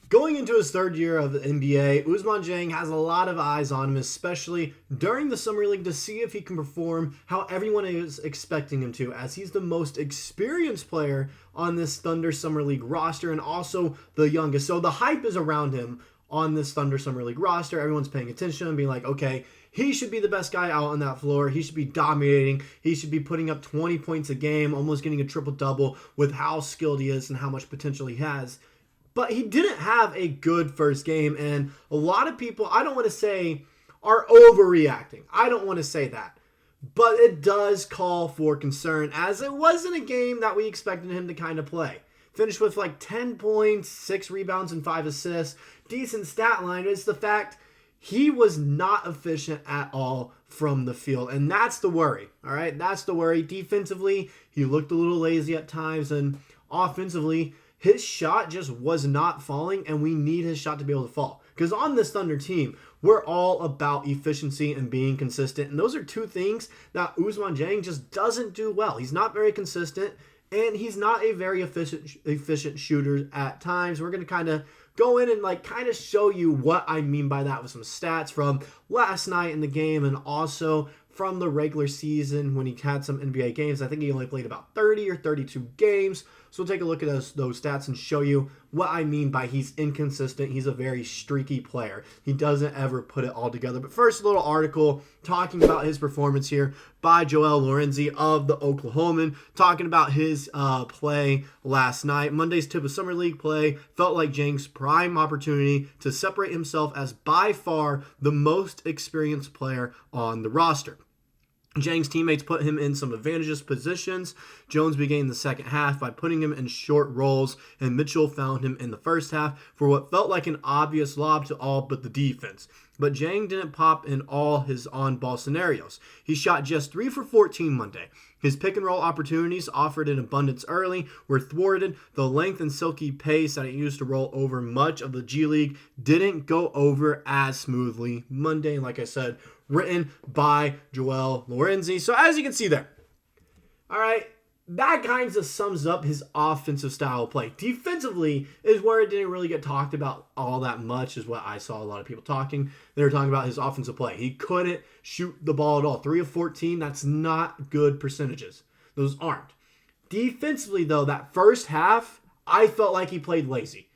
Going into his third year of the NBA, Ousmane Dieng has a lot of eyes on him, especially during the Summer League, to see if he can perform how everyone is expecting him to, as he's the most experienced player on this Thunder Summer League roster and also the youngest. So the hype is around him on this Thunder Summer League roster. Everyone's paying attention and being like, okay, he should be the best guy out on that floor. He should be dominating. He should be putting up 20 points a game, almost getting a triple-double with how skilled he is and how much potential he has. But he didn't have a good first game, and a lot of people, I don't want to say, are overreacting. I don't want to say that. But it does call for concern, as it wasn't a game that we expected him to kind of play. Finished with like 10 points, 6 rebounds, and 5 assists. Decent stat line. It's the fact he was not efficient at all from the field, and that's the worry. All right, that's the worry. Defensively, he looked a little lazy at times, and offensively, his shot just was not falling, and we need his shot to be able to fall. Because on this Thunder team, we're all about efficiency and being consistent, and those are two things that Ousmane Dieng just doesn't do well. He's not very consistent, and he's not a very efficient shooter at times. We're going to kind of go in and kind of show you what I mean by that with some stats from last night in the game and also from the regular season when he had some NBA games. I think he only played about 30 or 32 games. So we'll take a look at those stats and show you what I mean by he's inconsistent. He's a very streaky player. He doesn't ever put it all together. But first, a little article talking about his performance here by Joel Lorenzi of the Oklahoman, talking about his play last night. Monday's tip of Summer League play felt like Dieng's prime opportunity to separate himself as by far the most experienced player on the roster. Dieng's teammates put him in some advantageous positions. Jones began the second half by putting him in short rolls, and Mitchell found him in the first half for what felt like an obvious lob to all but the defense. But Dieng didn't pop in all his on-ball scenarios. He shot just 3 for 14 Monday. His pick-and-roll opportunities, offered in abundance early, were thwarted. The length and silky pace that he used to roll over much of the G League didn't go over as smoothly Monday. Like I said, written by Joel Lorenzi. So as you can see there, all right, that kind of sums up his offensive style of play. Defensively is where it didn't really get talked about all that much, is what I saw a lot of people talking. They were talking about his offensive play. He couldn't shoot the ball at all. 3 of 14, that's not good percentages. Those aren't. Defensively, though, that first half, I felt like he played lazy.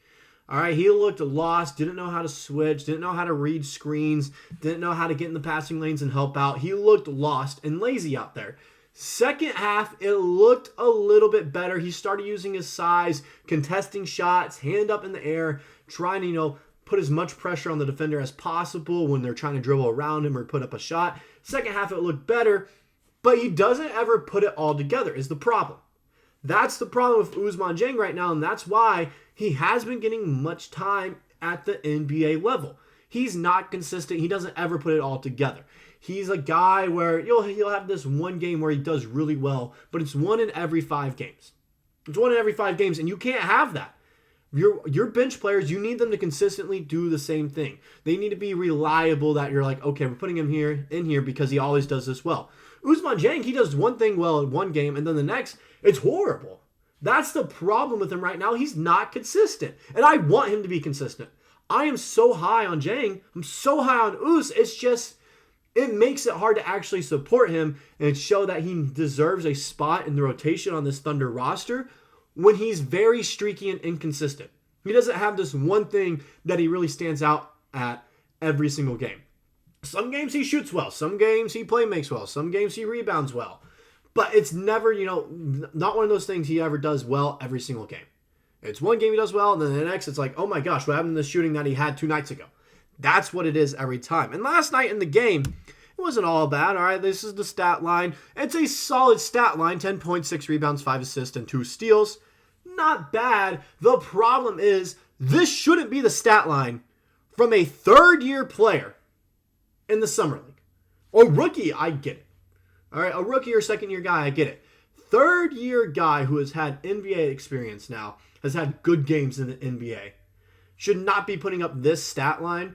All right, he looked lost, didn't know how to switch, didn't know how to read screens, didn't know how to get in the passing lanes and help out. He looked lost and lazy out there. Second half, it looked a little bit better. He started using his size, contesting shots, hand up in the air, trying to, put as much pressure on the defender as possible when they're trying to dribble around him or put up a shot. Second half, it looked better, but he doesn't ever put it all together is the problem. That's the problem with Ousmane Dieng right now, and that's why he has been getting much time at the NBA level. He's not consistent. He doesn't ever put it all together. He's a guy where he'll have this one game where he does really well, but it's 1 in every 5 games. It's 1 in every 5 games, and you can't have that. Your bench players, you need them to consistently do the same thing. They need to be reliable, that you're like, okay, we're putting him in here because he always does this well. Ousmane Dieng, he does one thing well in one game, and then the next, it's horrible. That's the problem with him right now. He's not consistent, and I want him to be consistent. I am so high on Dieng. I'm so high on Ous. It's just, it makes it hard to actually support him and show that he deserves a spot in the rotation on this Thunder roster when he's very streaky and inconsistent. He doesn't have this one thing that he really stands out at every single game. Some games he shoots well. Some games he playmakes well. Some games he rebounds well. But it's never, not one of those things he ever does well every single game. It's one game he does well, and then the next it's like, oh my gosh, what happened to the shooting that he had 2 nights ago? That's what it is every time. And last night in the game, it wasn't all bad. All right, this is the stat line. It's a solid stat line, 10.6 rebounds, 5 assists, and 2 steals. Not bad. The problem is, this shouldn't be the stat line from a third-year player in the Summer League. A rookie, I get it. All right, a rookie or second-year guy, I get it. Third-year guy who has had NBA experience now, has had good games in the NBA, should not be putting up this stat line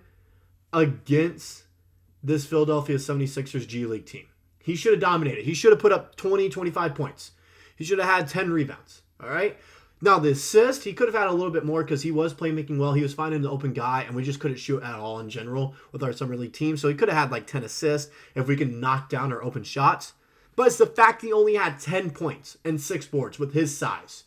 against this Philadelphia 76ers G League team. He should have dominated. He should have put up 20, 25 points. He should have had 10 rebounds. All right? Now, the assist, he could have had a little bit more because he was playmaking well. He was finding the open guy, and we just couldn't shoot at all in general with our Summer League team. So he could have had like 10 assists if we could knock down our open shots. But it's the fact he only had 10 points and 6 boards with his size.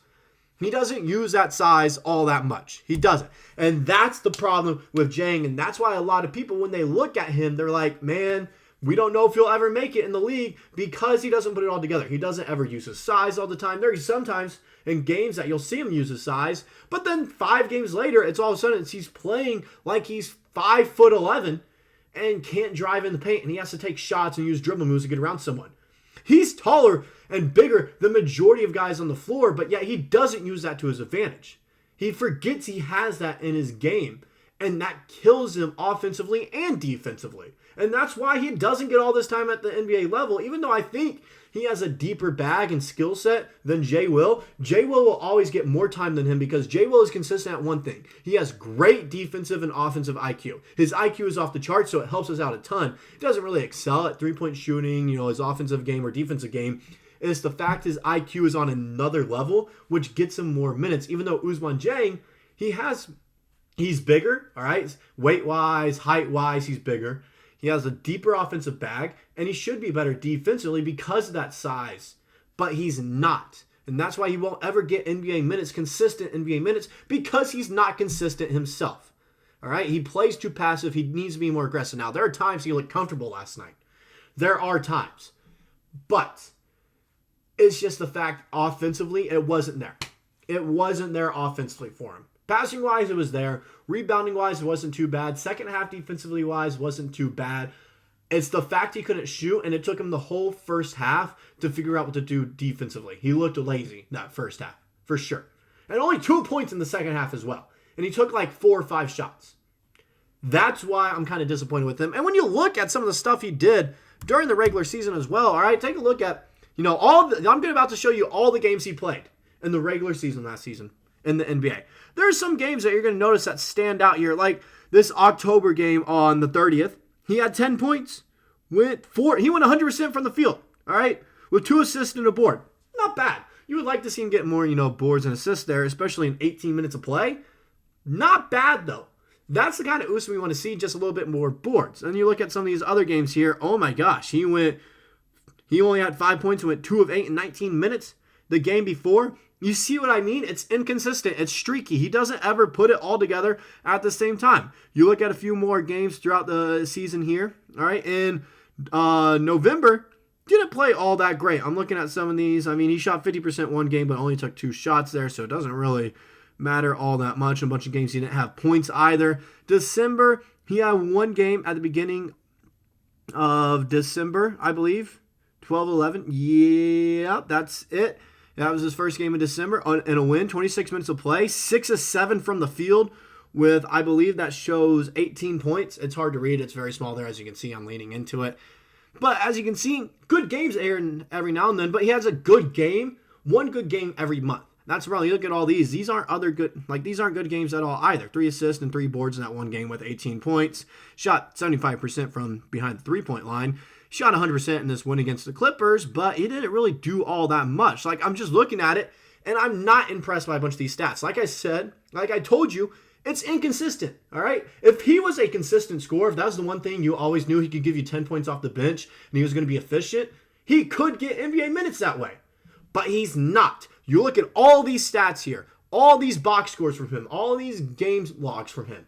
He doesn't use that size all that much. He doesn't. And that's the problem with Dieng. And that's why a lot of people, when they look at him, they're like, man, we don't know if he'll ever make it in the league because he doesn't put it all together. He doesn't ever use his size all the time. There's sometimes in games that you'll see him use his size, but then 5 games later, it's all of a sudden he's playing like he's 5'11" and can't drive in the paint, and he has to take shots and use dribble moves to get around someone. He's taller and bigger than the majority of guys on the floor, but yet he doesn't use that to his advantage. He forgets he has that in his game, and that kills him offensively and defensively. And that's why he doesn't get all this time at the NBA level, even though I think he has a deeper bag and skill set than Jay Will. Jay will always get more time than him because Jay Will is consistent at one thing. He has great defensive and offensive IQ. His IQ is off the charts, so it helps us out a ton. He doesn't really excel at three-point shooting, his offensive game or defensive game. It's the fact his IQ is on another level, which gets him more minutes, even though Ousmane Dieng, he's bigger, all right? Weight-wise, height-wise, he's bigger. He has a deeper offensive bag, and he should be better defensively because of that size. But he's not. And that's why he won't ever get NBA minutes, consistent NBA minutes, because he's not consistent himself. All right? He plays too passive. He needs to be more aggressive. Now, there are times he looked comfortable last night. There are times. But it's just the fact offensively, it wasn't there. It wasn't there offensively for him. Passing-wise, it was there. Rebounding-wise, it wasn't too bad. Second half defensively-wise, wasn't too bad. It's the fact he couldn't shoot, and it took him the whole first half to figure out what to do defensively. He looked lazy that first half, for sure. And only 2 points in the second half as well. And he took like 4 or 5 shots. That's why I'm kind of disappointed with him. And when you look at some of the stuff he did during the regular season as well, all right, take a look at, I'm about to show you all the games he played in the regular season last season in the NBA. There are some games that you're going to notice that stand out here, like this October game on the 30th. He had 10 points. He went 100% from the field, all right, with 2 assists and a board. Not bad. You would like to see him get more, boards and assists there, especially in 18 minutes of play. Not bad, though. That's the kind of Ousmane we want to see, just a little bit more boards. And you look at some of these other games here. Oh, my gosh. He only had 5 points and went 2 of 8 in 19 minutes. The game before, you see what I mean? It's inconsistent. It's streaky. He doesn't ever put it all together at the same time. You look at a few more games throughout the season here. All right, in November, didn't play all that great. I'm looking at some of these. I mean, he shot 50% one game, but only took 2 shots there, so it doesn't really matter all that much. A bunch of games he didn't have points either. December, he had 1 game at the beginning of December, I believe. 12-11. Yeah, that's it. That was his first game in December and a win. 26 minutes of play. 6 of 7 from the field with, I believe that shows 18 points. It's hard to read. It's very small there. As you can see, I'm leaning into it. But as you can see, good games every now and then. But he has a good game. 1 good game every month. That's the problem. You look at all these. These aren't good games at all either. 3 assists and 3 boards in that 1 game with 18 points. Shot 75% from behind the 3-point line. Shot 100% in this win against the Clippers, but he didn't really do all that much. I'm just looking at it, and I'm not impressed by a bunch of these stats. Like I said, like I told you, it's inconsistent, all right? If he was a consistent scorer, if that was the one thing you always knew he could give you 10 points off the bench and he was going to be efficient, he could get NBA minutes that way. But he's not. You look at all these stats here, all these box scores from him, all these games logs from him.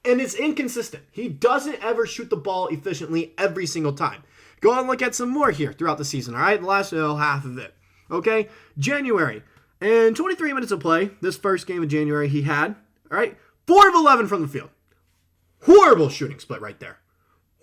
And it's inconsistent. He doesn't ever shoot the ball efficiently every single time. Go on and look at some more here throughout the season, all right? The last half of it, okay? January, and 23 minutes of play, this first game of January he had, all right? 4 of 11 from the field. Horrible shooting split right there.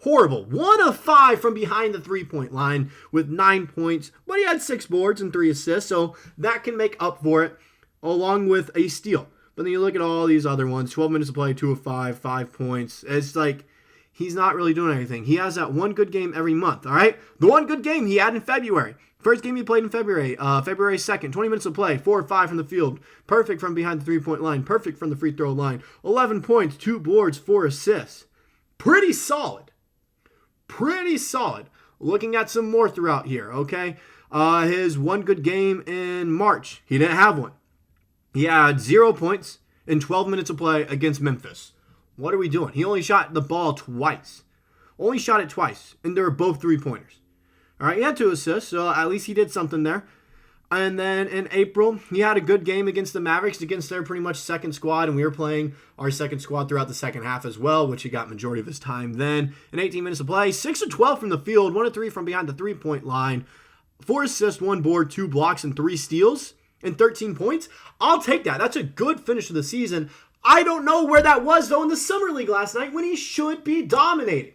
Horrible. 1 of 5 from behind the 3-point line with 9 points, but he had 6 boards and 3 assists, so that can make up for it, along with a steal. But then you look at all these other ones, 12 minutes of play, 2 of 5, 5 points. It's like he's not really doing anything. He has that 1 good game every month, all right? The 1 good game he had in February. First game he played in February, February 2nd, 20 minutes of play, 4 of 5 from the field. Perfect from behind the 3-point line, perfect from the free throw line. 11 points, 2 boards, 4 assists. Pretty solid. Pretty solid. Looking at some more throughout here, okay? His 1 good game in March, he didn't have one. He had 0 points in 12 minutes of play against Memphis. What are we doing? He only shot the ball twice. Only shot it twice, and they were both three-pointers. All right, he had 2 assists, so at least he did something there. And then in April, he had a good game against the Mavericks, against their pretty much second squad, and we were playing our second squad throughout the second half as well, which he got majority of his time then. In 18 minutes of play, 6 of 12 from the field, 1 of 3 from behind the three-point line, 4 assists, 1 board, 2 blocks, and 3 steals, and 13 points. I'll take that. That's a good finish of the season. I don't know where that was, though, in the Summer League last night when he should be dominating.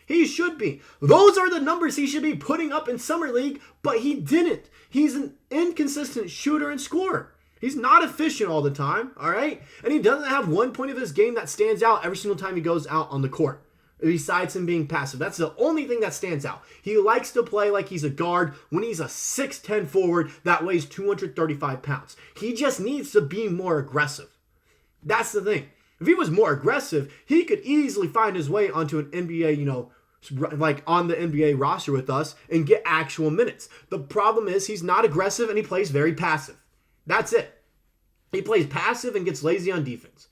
He should be. Those are the numbers he should be putting up in Summer League, but he didn't. He's an inconsistent shooter and scorer. He's not efficient all the time, all right? And he doesn't have one point of his game that stands out every single time he goes out on the court, besides him being passive. That's the only thing that stands out. He likes to play like he's a guard when he's a 6'10 forward that weighs 235 pounds. He just needs to be more aggressive. That's the thing. If he was more aggressive, he could easily find his way onto an NBA, like on the NBA roster with us and get actual minutes. The problem is he's not aggressive and he plays very passive. That's it. He plays passive and gets lazy on defense.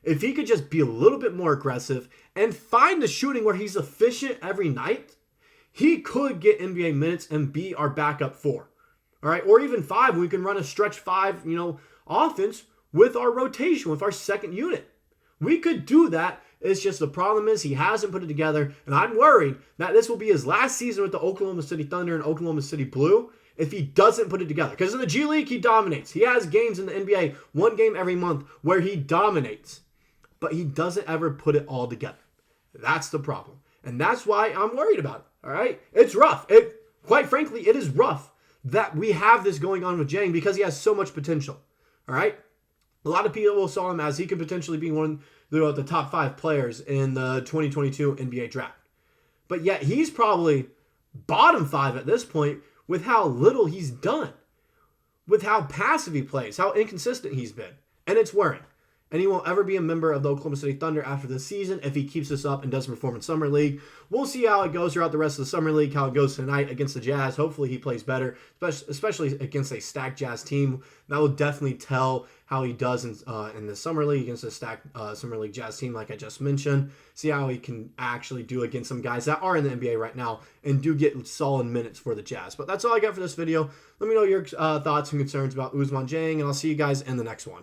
If he could just be a little bit more aggressive and find the shooting where he's efficient every night, he could get NBA minutes and be our backup 4. All right, or even 5. We can run a stretch 5, offense with our rotation, with our second unit. We could do that. It's just the problem is he hasn't put it together, and I'm worried that this will be his last season with the Oklahoma City Thunder and Oklahoma City Blue if he doesn't put it together. Because in the G League, he dominates. He has games in the NBA, 1 game every month, where he dominates. But he doesn't ever put it all together. That's the problem. And that's why I'm worried about it, all right? It's rough. Quite frankly, it is rough that we have this going on with Dieng because he has so much potential, all right? A lot of people saw him as he could potentially be one of the top 5 players in the 2022 NBA draft. But yet he's probably bottom 5 at this point with how little he's done, with how passive he plays, how inconsistent he's been. And it's worrying. And he won't ever be a member of the Oklahoma City Thunder after this season if he keeps this up and doesn't perform in Summer League. We'll see how it goes throughout the rest of the Summer League, how it goes tonight against the Jazz. Hopefully he plays better, especially against a stacked Jazz team. That will definitely tell how he does in the Summer League against a stacked Summer League Jazz team like I just mentioned. See how he can actually do against some guys that are in the NBA right now and do get solid minutes for the Jazz. But that's all I got for this video. Let me know your thoughts and concerns about Ousmane Dieng, and I'll see you guys in the next one.